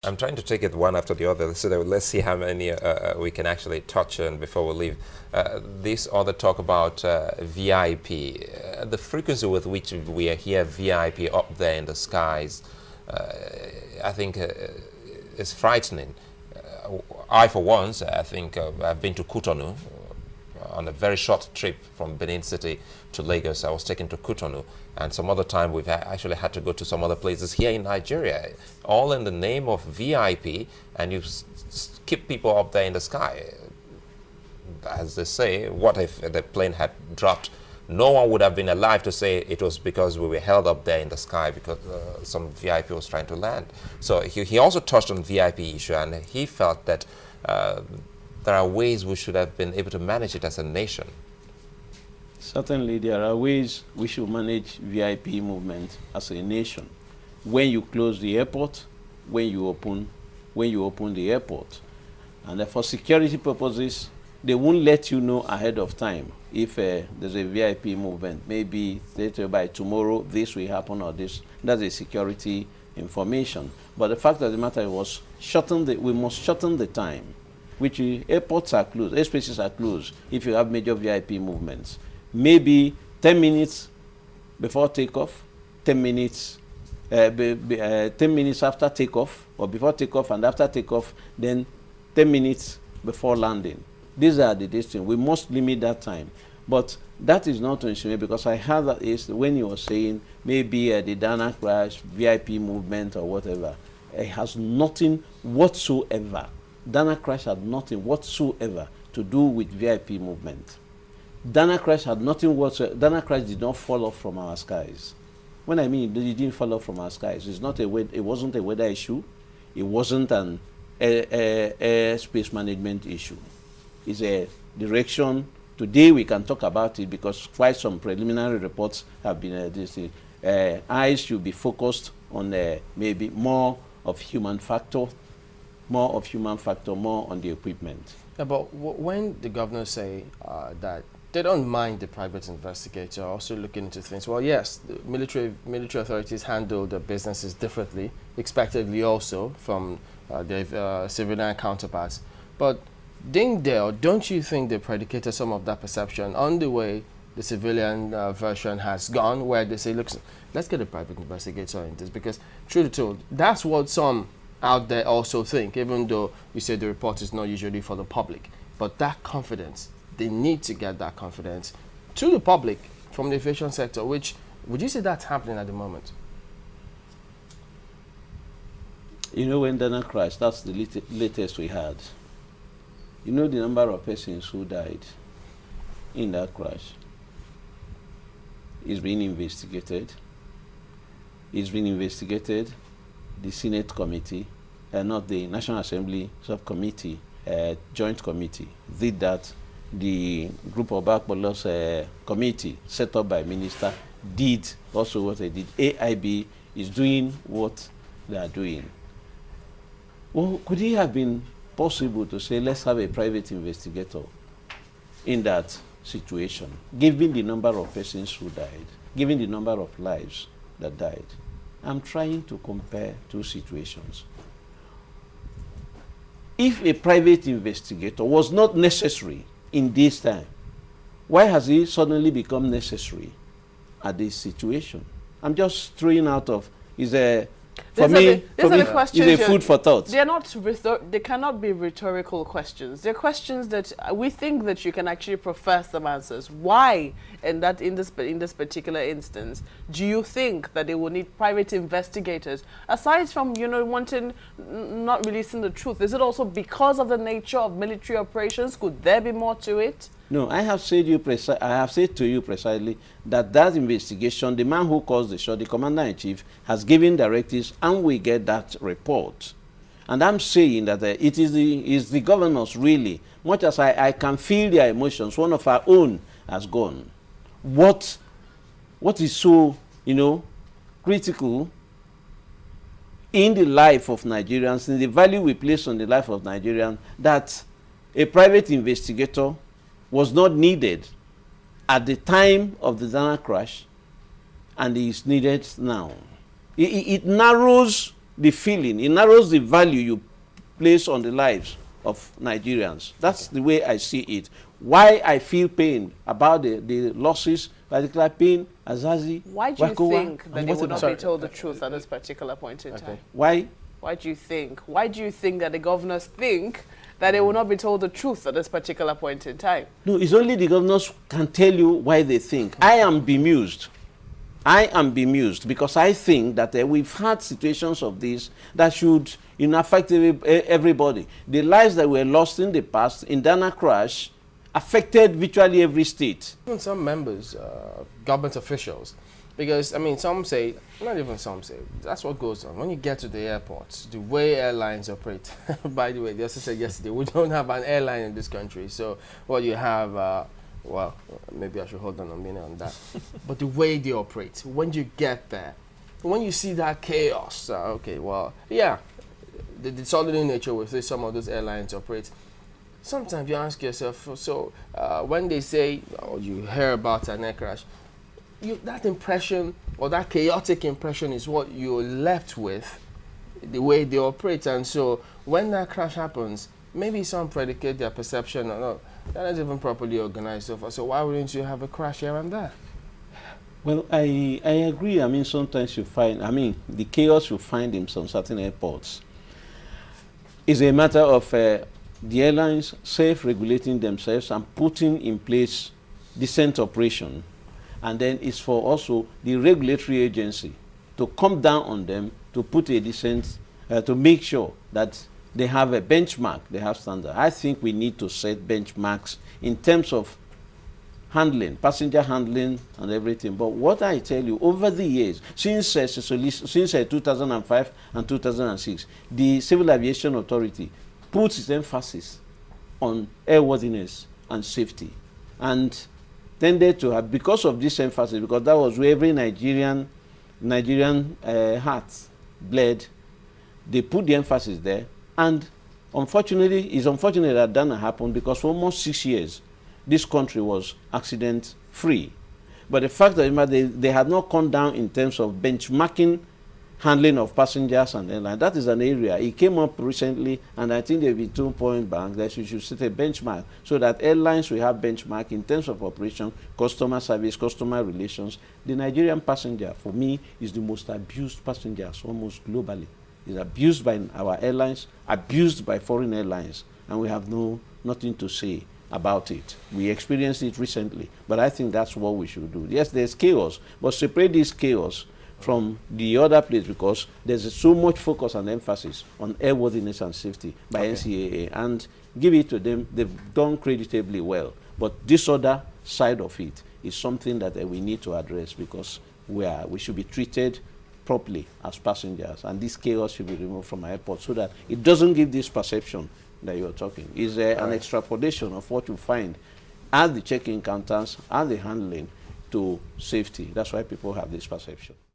I'm trying to take it one after the other, so that let's see how many we can actually touch on before we leave. This other talk about VIP, the frequency with which we hear VIP up there in the skies, I think is frightening. I, for once, I think I've been to Cotonou on a very short trip from Benin City to Lagos. I was taken to Cotonou, and some other time we've actually had to go to some other places here in Nigeria, all in the name of VIP, and you keep people up there in the sky. As they say, what if the plane had dropped? No one would have been alive to say it was because we were held up there in the sky because some VIP was trying to land. So he also touched on VIP issue, and he felt that there are ways we should have been able to manage it as a nation. Certainly, there are ways we should manage VIP movement as a nation. When you close the airport, when you open the airport, and for security purposes, they won't let you know ahead of time if there's a VIP movement. Maybe by tomorrow this will happen or this. That's a security information. But the fact of the matter was we must shorten the time. Which airports are closed, airspaces are closed if you have major VIP movements. Maybe 10 minutes before takeoff, 10 minutes 10 minutes after takeoff, or before takeoff and after takeoff, then 10 minutes before landing. These are the distance. We must limit that time. But that is not to insinuate, because I heard that is when you were saying maybe the Dana crash, VIP movement or whatever, it has nothing whatsoever. Dana crash had nothing whatsoever to do with VIP movement. Dana crash had nothing whatsoever. Dana crash did not fall off from our skies. When I mean it didn't fall off from our skies, it's not it wasn't a weather issue. It wasn't an air space management issue. It's a direction. Today we can talk about it because quite some preliminary reports have been eyes should be focused on maybe more of human factor, more on the equipment. Yeah, but when the governors say that they don't mind the private investigator also looking into things, well, yes, the military authorities handle the businesses differently, expectedly also from their civilian counterparts. But don't you think they predicated some of that perception on the way the civilian version has gone, where they say, look, let's get a private investigator in this, because truth be told, that's what some out there also think, even though you say the report is not usually for the public. But that confidence, they need to get that confidence to the public from the aviation sector, which, would you say that's happening at the moment? You know, when Dana crashed, that's the latest we had. You know the number of persons who died in that crash is being investigated. It's been investigated. The Senate committee, not the National Assembly subcommittee, joint committee, did that. The group of Bakbolos committee set up by minister did also what they did. AIB is doing what they are doing. Well, could it have been possible to say, let's have a private investigator in that situation, given the number of persons who died, given the number of lives that died? I'm trying to compare two situations. If a private investigator was not necessary in this time, why has it suddenly become necessary at this situation? I'm just throwing out of, for me, it's a food for thought. They're not, they cannot be rhetorical questions. They're questions that we think that you can actually profess some answers. Why, in this particular instance, do you think that they will need private investigators? Aside from, wanting, not releasing the truth, is it also because of the nature of military operations? Could there be more to it? No, I have said to you precisely that investigation, the man who calls the shot, the commander-in-chief, has given directives, and we get that report. And I'm saying that it is the governors, really, much as I can feel their emotions. One of our own has gone. What is so, critical in the life of Nigerians, in the value we place on the life of Nigerians, that a private investigator was not needed at the time of the Dana crash, and is needed now. It narrows the feeling. It narrows the value you place on the lives of Nigerians. That's the way I see it. Why I feel pain about the losses, particular pain, Azazi, Why do you Wakowa, think that and they what would not about- be told the truth at this particular point in time? Why? Why do you think? Why do you think that the governors think that they will not be told the truth at this particular point in time? No, it's only the governors can tell you why they think. I am bemused. I am bemused because I think that we've had situations of this that should affect everybody. The lives that were lost in the past in Dana crash affected virtually every state. Even some members, government officials, because, I mean, some say, not even some say, that's what goes on. When you get to the airports, the way airlines operate, by the way, they also said yesterday, we don't have an airline in this country. So what you have, well, maybe I should hold on a minute on that. But the way they operate, when you get there, when you see that chaos, okay, well, yeah, the disorderly nature with which some of those airlines operate, sometimes you ask yourself, so when they say, or you hear about an air crash, that impression or that chaotic impression is what you're left with, the way they operate. And so when that crash happens, maybe some predicate their perception, no, they're not even properly organized so far. So why wouldn't you have a crash here and there? Well, I agree. I mean, sometimes you find, the chaos you find in some certain airports is a matter of the airlines self-regulating themselves and putting in place decent operation. And then it's for also the regulatory agency to come down on them to put a decent, to make sure that they have a benchmark, they have standard. I think we need to set benchmarks in terms of handling, passenger handling and everything. But what I tell you, over the years, since 2005 and 2006, the Civil Aviation Authority puts its emphasis on airworthiness and safety. And tended to have, because of this emphasis, because that was where every Nigerian heart bled, they put the emphasis there. And unfortunately, it's unfortunate that that happened because for almost 6 years, this country was accident-free. But the fact that they had not come down in terms of benchmarking handling of passengers and airlines, that is an area. It came up recently, and I think there will be 2 point bank that you should set a benchmark so that airlines will have benchmark in terms of operation, customer service, customer relations. The Nigerian passenger, for me, is the most abused passengers almost globally. Is abused by our airlines, abused by foreign airlines, and we have nothing to say about it. We experienced it recently, but I think that's what we should do. Yes, there's chaos, but separate this chaos from the other place because there's so much focus and emphasis on airworthiness and safety by NCAA, and give it to them. They've done creditably well, but this other side of it is something that we need to address because we should be treated properly as passengers, and this chaos should be removed from our airport so that it doesn't give this perception that you're talking. It's an extrapolation of what you find at the check-in counters and the handling to safety. That's why people have this perception.